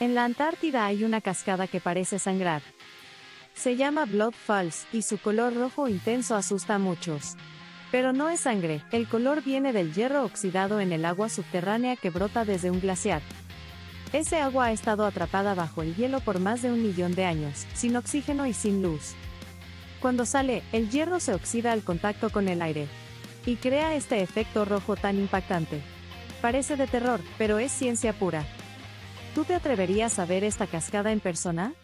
En la Antártida hay una cascada que parece sangrar. Se llama Blood Falls, y su color rojo intenso asusta a muchos. Pero no es sangre, el color viene del hierro oxidado en el agua subterránea que brota desde un glaciar. Ese agua ha estado atrapada bajo el hielo por más de 1 millón de años, sin oxígeno y sin luz. Cuando sale, el hierro se oxida al contacto con el aire. Y crea este efecto rojo tan impactante. Parece de terror, pero es ciencia pura. ¿Tú te atreverías a ver esta cascada en persona?